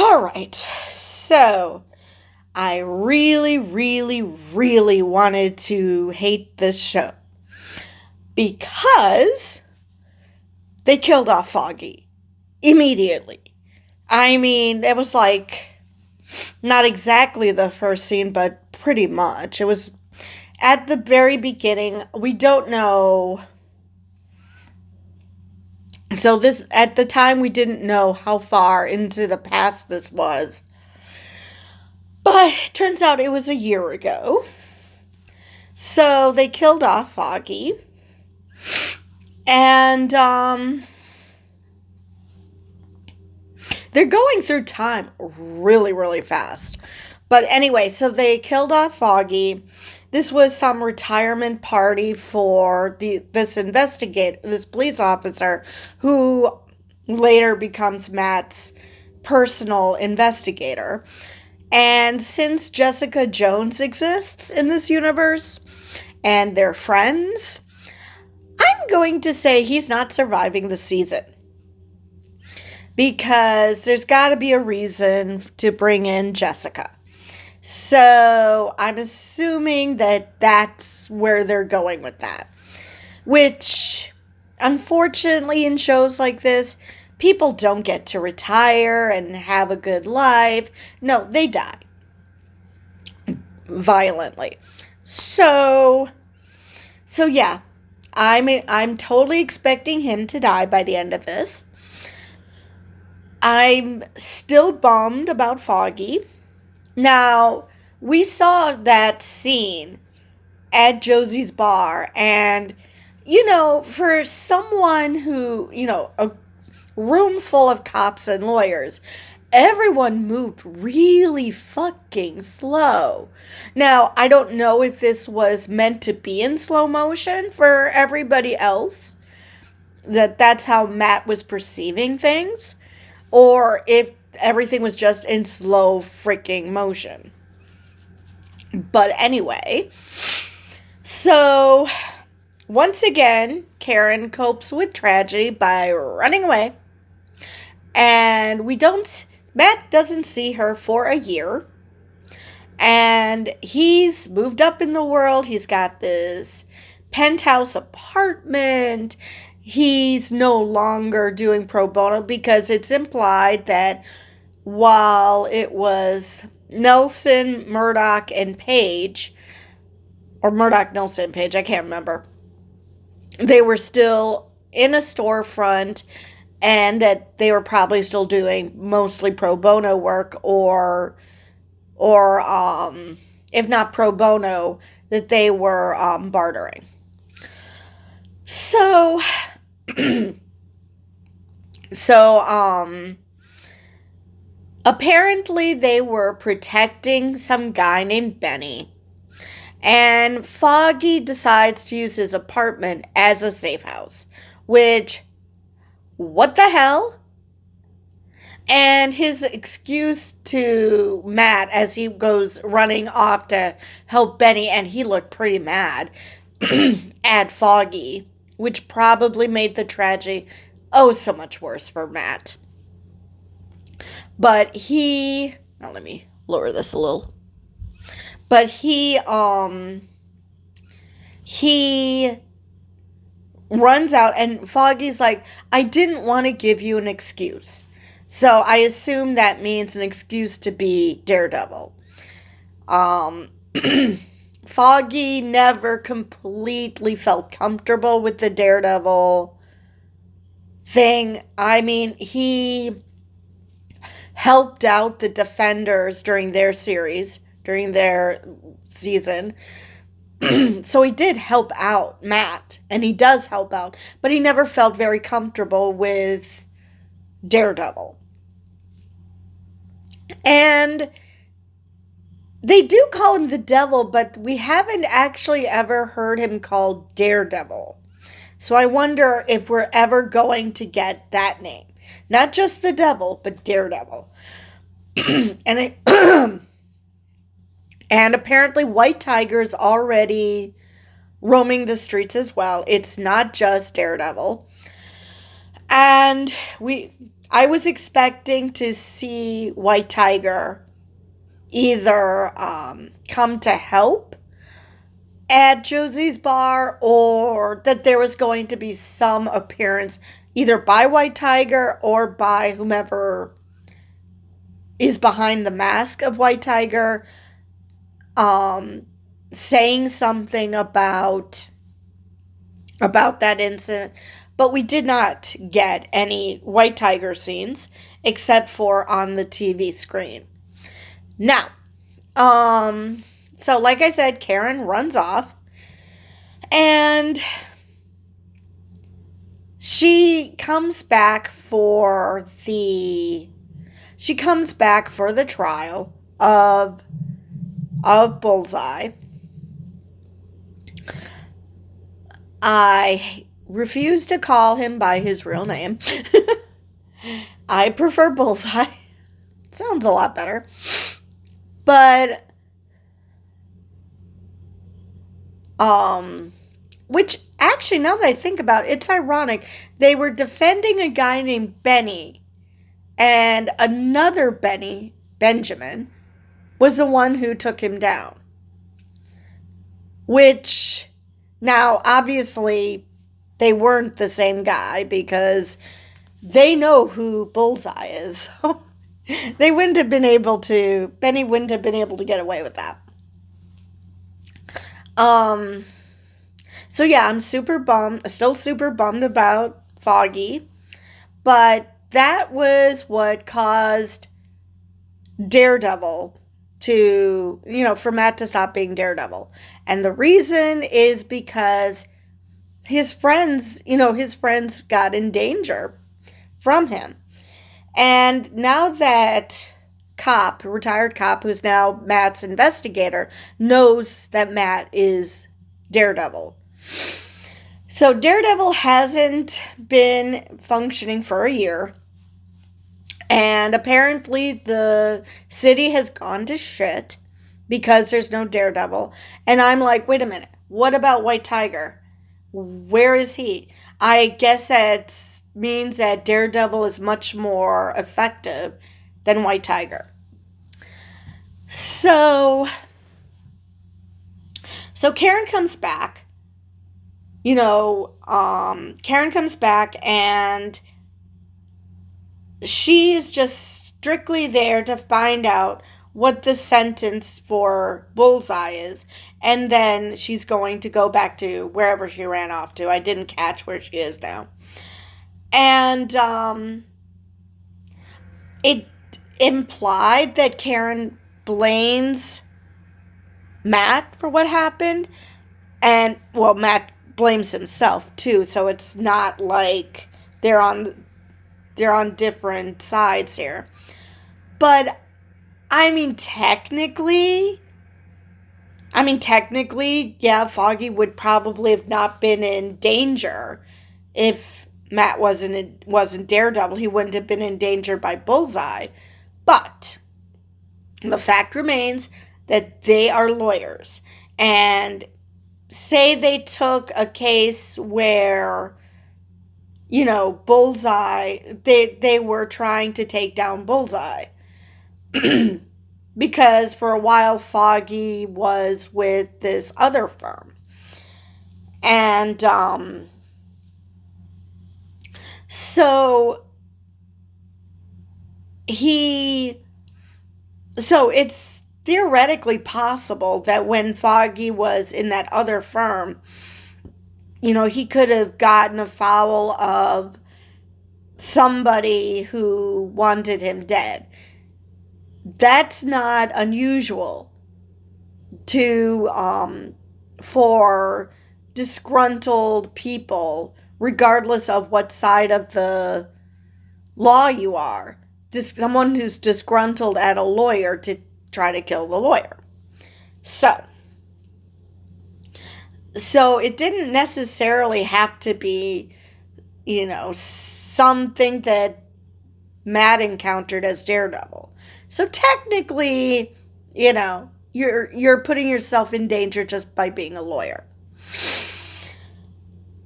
All right. So, I really, really, really wanted to hate this show because they killed off Foggy immediately. I mean, it was like not exactly the first scene, but pretty much. It was at the very beginning. We don't know. So, this, at the time, we didn't know how far into the past this was. But it turns out it was a year ago. So, they killed off Foggy. And, they're going through time really, really fast. But anyway, so they killed off Foggy. This was some retirement party for this police officer who later becomes Matt's personal investigator. And since Jessica Jones exists in this universe and they're friends, I'm going to say he's not surviving the season. Because there's got to be a reason to bring in Jessica. So I'm assuming that that's where they're going with that. Which, unfortunately, in shows like this, people don't get to retire and have a good life. No, they die. Violently. So yeah. I'm totally expecting him to die by the end of this. I'm still bummed about Foggy. Now, we saw that scene at Josie's bar, and, for someone who, a room full of cops and lawyers, everyone moved really fucking slow. Now, I don't know if this was meant to be in slow motion for everybody else, that's how Matt was perceiving things, or if everything was just in slow freaking motion. But anyway, so once again, Karen copes with tragedy by running away. And Matt doesn't see her for a year. And he's moved up in the world. He's got this penthouse apartment. He's no longer doing pro bono because it's implied that while it was Nelson, Murdoch, and Page, or Murdoch, Nelson, and Page, I can't remember, they were still in a storefront and that they were probably still doing mostly pro bono work or if not pro bono, that they were bartering. So apparently they were protecting some guy named Benny. And Foggy decides to use his apartment as a safe house. Which, what the hell? And his excuse to Matt as he goes running off to help Benny, and he looked pretty mad at Foggy, which probably made the tragedy so much worse for Matt. But let me lower this a little. But he runs out, and Foggy's like, I didn't want to give you an excuse. So I assume that means an excuse to be Daredevil. Foggy never completely felt comfortable with the Daredevil thing. I mean, he helped out the Defenders during their season. So he did help out Matt, and he does help out, but he never felt very comfortable with Daredevil. And they do call him the Devil, but we haven't actually ever heard him called Daredevil. So I wonder if we're ever going to get that name. Not just the Devil, but Daredevil. And apparently White Tiger's already roaming the streets as well. It's not just Daredevil. And I was expecting to see White Tiger either come to help at Josie's bar, or that there was going to be some appearance either by White Tiger or by whomever is behind the mask of White Tiger, saying something about that incident. But we did not get any White Tiger scenes except for on the TV screen. Now, so like I said, Karen runs off and she comes back for the trial of Bullseye. I refuse to call him by his real name. I prefer Bullseye. Sounds a lot better. But which actually, now that I think about it, it's ironic. They were defending a guy named Benny, and another Benjamin, was the one who took him down. Which, now, obviously, they weren't the same guy because they know who Bullseye is. So Benny wouldn't have been able to get away with that. So yeah, I'm still super bummed about Foggy, but that was what caused Daredevil for Matt to stop being Daredevil. And the reason is because his friends got in danger from him. And now that retired cop, who's now Matt's investigator, knows that Matt is Daredevil. So Daredevil hasn't been functioning for a year. And apparently the city has gone to shit because there's no Daredevil. And I'm like, wait a minute. What about White Tiger? Where is he? I guess that means that Daredevil is much more effective than White Tiger. So Karen comes back. Karen comes back and she's just strictly there to find out what the sentence for Bullseye is. And then she's going to go back to wherever she ran off to. I didn't catch where she is now. And it implied that Karen blames Matt for what happened. And, well, Matt blames himself, too. So it's not like they're on different sides here. But, technically, yeah, Foggy would probably have not been in danger if Matt wasn't Daredevil. He wouldn't have been in danger by Bullseye. But the fact remains that they are lawyers. And say they took a case where, Bullseye, they were trying to take down Bullseye. Because for a while Foggy was with this other firm. And so it's theoretically possible that when Foggy was in that other firm, he could have gotten afoul of somebody who wanted him dead. That's not unusual for disgruntled people, regardless of what side of the law you are. Someone who's disgruntled at a lawyer to try to kill the lawyer. So it didn't necessarily have to be, something that Matt encountered as Daredevil. So technically, you're putting yourself in danger just by being a lawyer.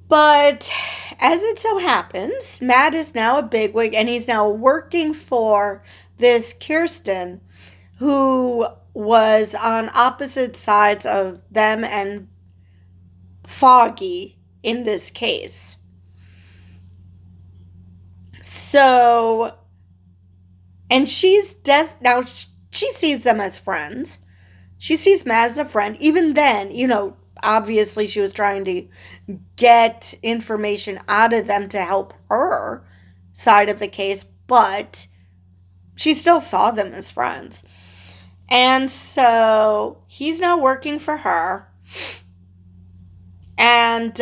But as it so happens, Matt is now a bigwig and he's now working for this Kirsten who was on opposite sides of them and Foggy in this case. So, and now she sees them as friends. She sees Matt as a friend. Even then, obviously she was trying to get information out of them to help her side of the case, but she still saw them as friends. And so he's now working for her. And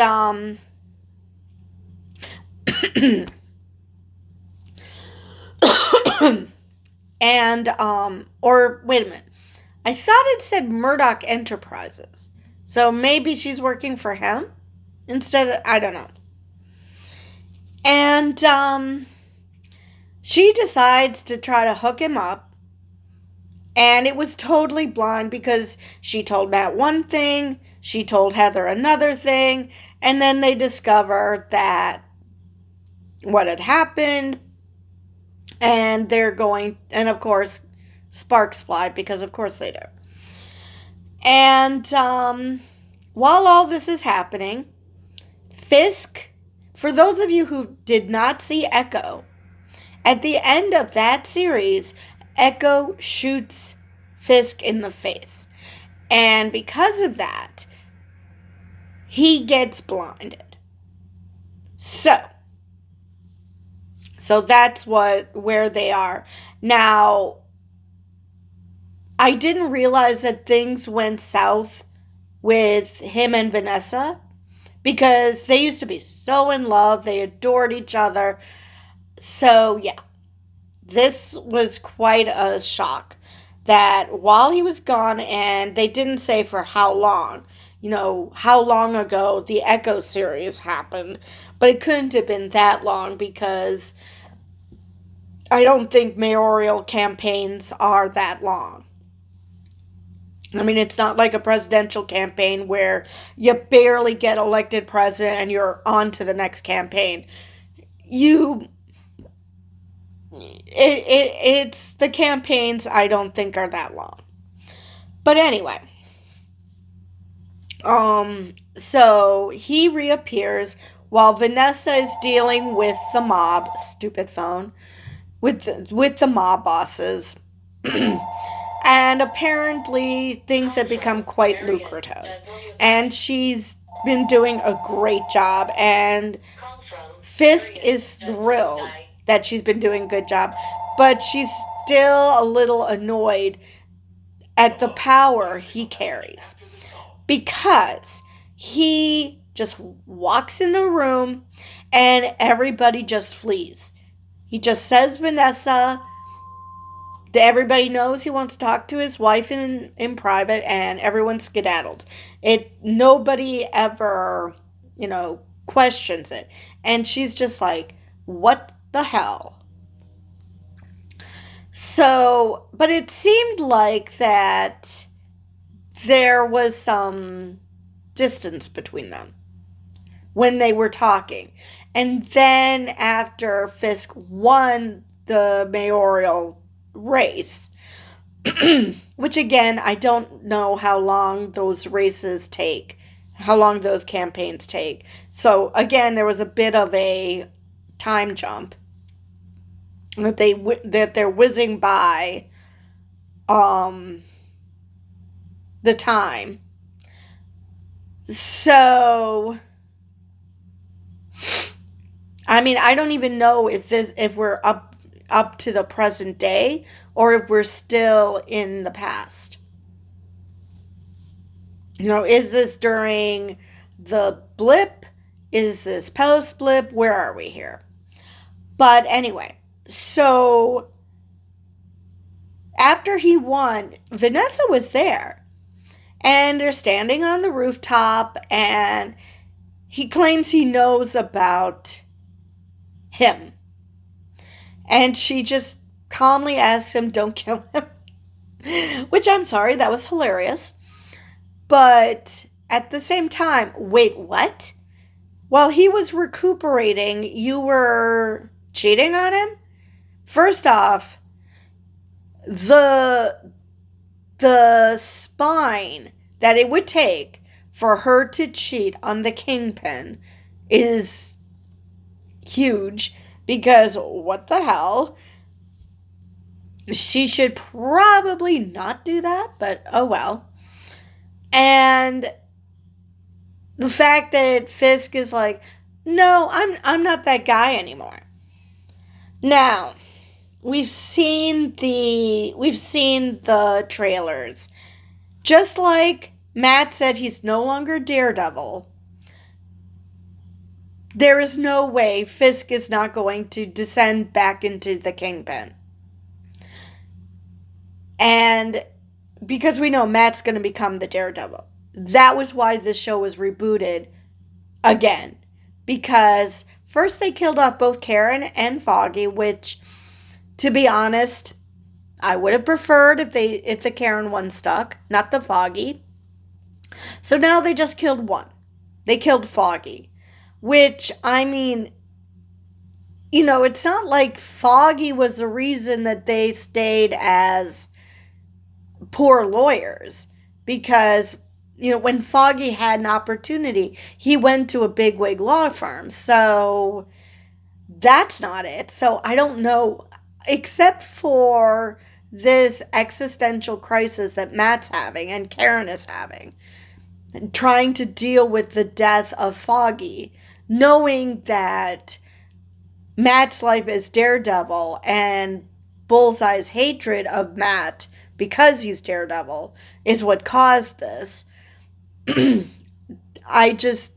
or wait a minute. I thought it said Murdoch Enterprises. So maybe she's working for him instead of, I don't know. And she decides to try to hook him up. And it was totally blind because she told Matt one thing, she told Heather another thing, and then they discover that what had happened, and and of course, sparks fly because of course they do. And while all this is happening, Fisk, for those of you who did not see Echo, at the end of that series, Echo shoots Fisk in the face. And because of that, he gets blinded. So that's where they are. Now, I didn't realize that things went south with him and Vanessa because they used to be so in love. They adored each other. So, yeah. This was quite a shock that while he was gone, and they didn't say for how long, how long ago the Echo series happened, but it couldn't have been that long because I don't think mayoral campaigns are that long. I mean, it's not like a presidential campaign where you barely get elected president and you're on to the next campaign. It's the campaigns I don't think are that long. But anyway, so he reappears while Vanessa is dealing with the mob, stupid phone, with the mob bosses. And apparently things have become quite lucrative. And she's been doing a great job, and Fisk is thrilled that she's been doing a good job, but she's still a little annoyed at the power he carries because he just walks in a room and everybody just flees. He just says Vanessa. Everybody knows he wants to talk to his wife in private, and everyone skedaddles. Nobody ever, questions it. And she's just like, what the hell? So, but it seemed like that there was some distance between them when they were talking. And then after Fisk won the mayoral race, which again, I don't know how long those races take, how long those campaigns take. So again, there was a bit of a time jump that they're whizzing by the time. So I mean, I don't even know if we're up to the present day or if we're still in the past. Is this during the blip? Is this post blip? Where are we here? But anyway, so after he won, Vanessa was there. And they're standing on the rooftop, and he claims he knows about him. And she just calmly asks him, don't kill him. Which, I'm sorry, that was hilarious. But at the same time, wait, what? While he was recuperating, you were cheating on him? First off, the the spine that it would take for her to cheat on the kingpin is huge, because what the hell? She should probably not do that, but oh well. And the fact that Fisk is like, "No, I'm not that guy anymore." Now, we've seen the trailers. Just like Matt said he's no longer Daredevil, there is no way Fisk is not going to descend back into the Kingpin. And because we know Matt's going to become the Daredevil. That was why this show was rebooted again. Because first they killed off both Karen and Foggy, which, to be honest, I would have preferred if the Karen one stuck, not the Foggy. So now they just killed one. They killed Foggy. Which, I mean, it's not like Foggy was the reason that they stayed as poor lawyers. Because, when Foggy had an opportunity, he went to a bigwig law firm. So that's not it. So I don't know, except for this existential crisis that Matt's having and Karen is having, trying to deal with the death of Foggy, knowing that Matt's life as Daredevil and Bullseye's hatred of Matt because he's Daredevil is what caused this. I just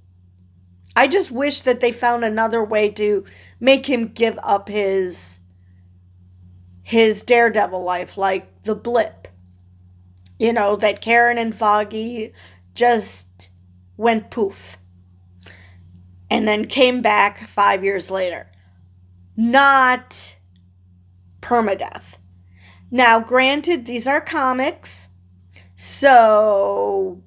wish that they found another way to make him give up his Daredevil life, like the blip. That Karen and Foggy just went poof and then came back 5 years later. Not permadeath. Now, granted, these are comics, so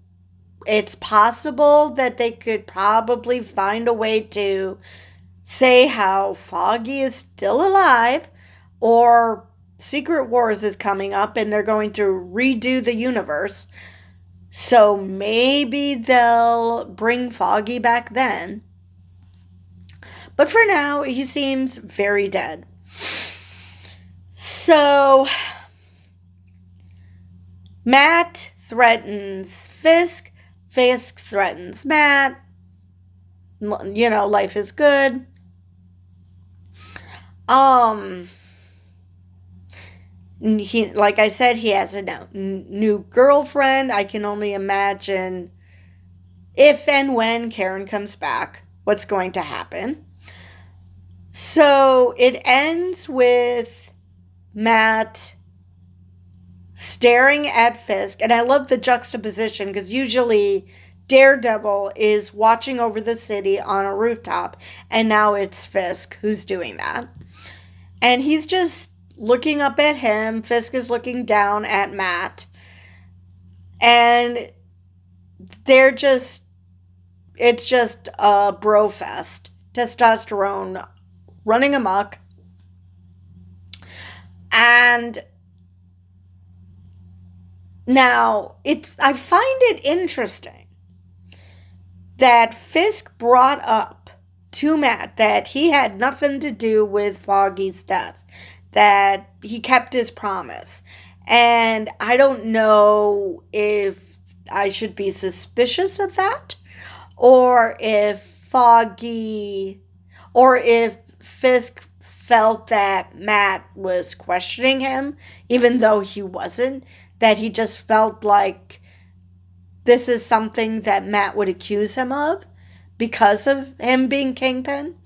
it's possible that they could probably find a way to say how Foggy is still alive, or Secret Wars is coming up and they're going to redo the universe. So maybe they'll bring Foggy back then. But for now, he seems very dead. So Matt threatens Fisk. Fisk threatens Matt. Life is good. He, like I said, he has a new girlfriend. I can only imagine if and when Karen comes back, what's going to happen. So it ends with Matt staring at Fisk, and I love the juxtaposition because usually Daredevil is watching over the city on a rooftop, and now it's Fisk who's doing that. And he's just looking up at him. Fisk is looking down at Matt. And it's just a bro fest. Testosterone running amok. And now, I find it interesting that Fisk brought up to Matt that he had nothing to do with Foggy's death, that he kept his promise. And I don't know if I should be suspicious of that, or if Fisk felt that Matt was questioning him, even though he wasn't, that he just felt like this is something that Matt would accuse him of because of him being Kingpin.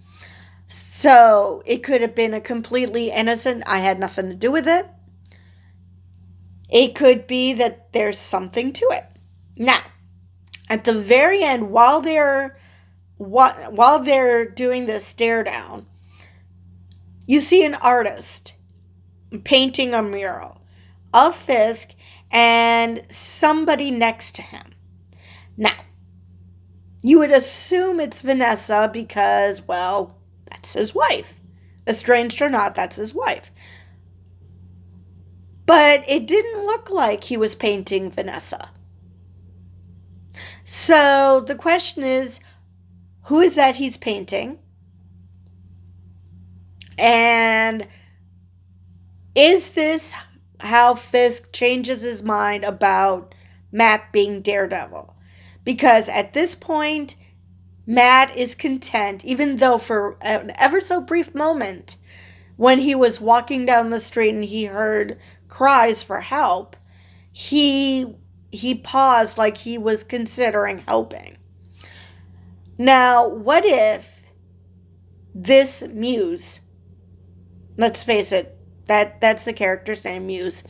So it could have been a completely innocent, I had nothing to do with it. It could be that there's something to it. Now, at the very end, while they're doing this stare down, you see an artist painting a mural of Fisk and somebody next to him. Now, You would assume it's Vanessa because, well, that's his wife. Estranged or not, that's his wife. But it didn't look like he was painting Vanessa. So the question is, who is that he's painting? And is this how Fisk changes his mind about Matt being Daredevil? Because at this point, Matt is content, even though for an ever so brief moment, when he was walking down the street and he heard cries for help, he paused like he was considering helping. Now, what if this Muse, let's face it, that's the character's name, Muse.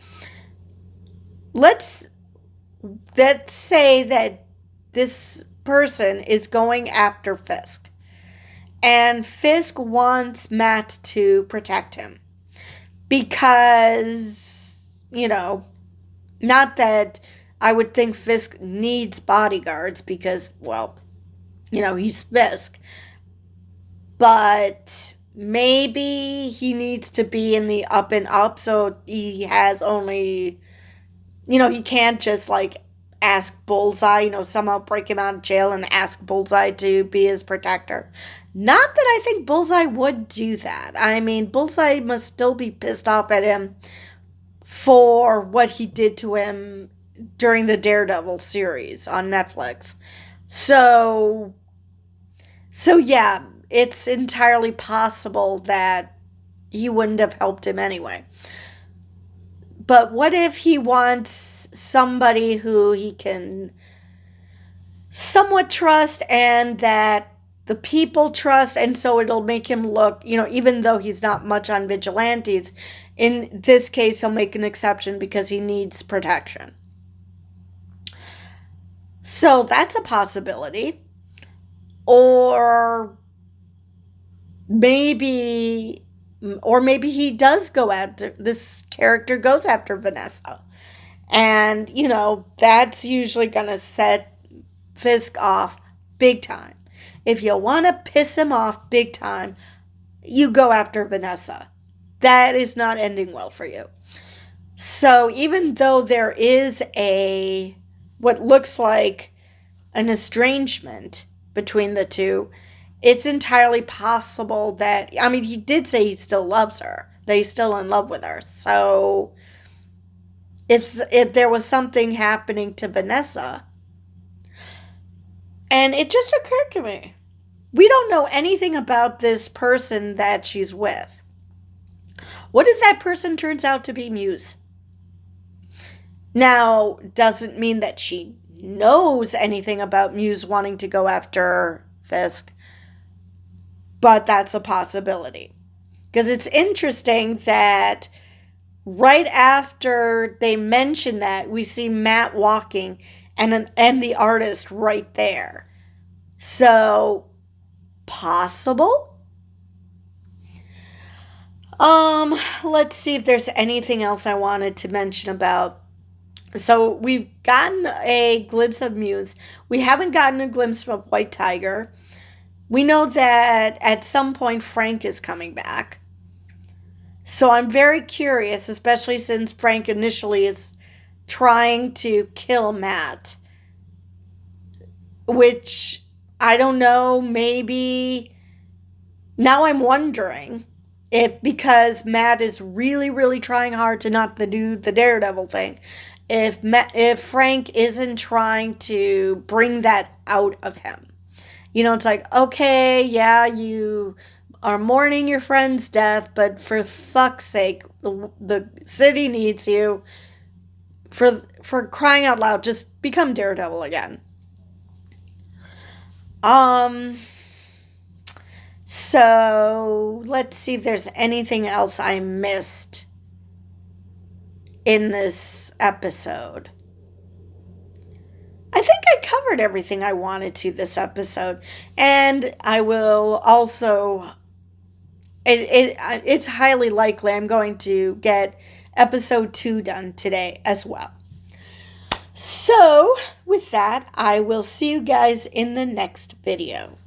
Let's say that this person is going after Fisk. And Fisk wants Matt to protect him. Because, not that I would think Fisk needs bodyguards because, well, he's Fisk. But maybe he needs to be in the up and up so he has only, he can't just ask Bullseye, somehow break him out of jail and ask Bullseye to be his protector. Not that I think Bullseye would do that. I mean, Bullseye must still be pissed off at him for what he did to him during the Daredevil series on Netflix. So yeah, it's entirely possible that he wouldn't have helped him anyway. But what if he wants somebody who he can somewhat trust and that the people trust, and so it'll make him look, even though he's not much on vigilantes, in this case he'll make an exception because he needs protection. So that's a possibility. Or maybe he does go after, this character goes after Vanessa. And, that's usually going to set Fisk off big time. If you want to piss him off big time, you go after Vanessa. That is not ending well for you. So even though there is what looks like an estrangement between the two, it's entirely possible that, he did say he still loves her, that he's still in love with her. So if there was something happening to Vanessa. And it just occurred to me, we don't know anything about this person that she's with. What if that person turns out to be Muse? Now, doesn't mean that she knows anything about Muse wanting to go after Fisk, but that's a possibility. Because it's interesting that right after they mention that, we see Matt walking and the artist right there. So, possible? Let's see if there's anything else I wanted to mention about. So, we've gotten a glimpse of Muse. We haven't gotten a glimpse of White Tiger. We know that at some point Frank is coming back. So I'm very curious, especially since Frank initially is trying to kill Matt. Which, I don't know, maybe... Now I'm wondering if, because Matt is really, really trying hard to not do the Daredevil thing, if Frank isn't trying to bring that out of him. It's like, okay, yeah, you are mourning your friend's death, but for fuck's sake, the city needs you. For crying out loud, just become Daredevil again. So let's see if there's anything else I missed in this episode. I think I covered everything I wanted to this episode, and I will also, it's highly likely I'm going to get episode 2 done today as well. So, with that, I will see you guys in the next video.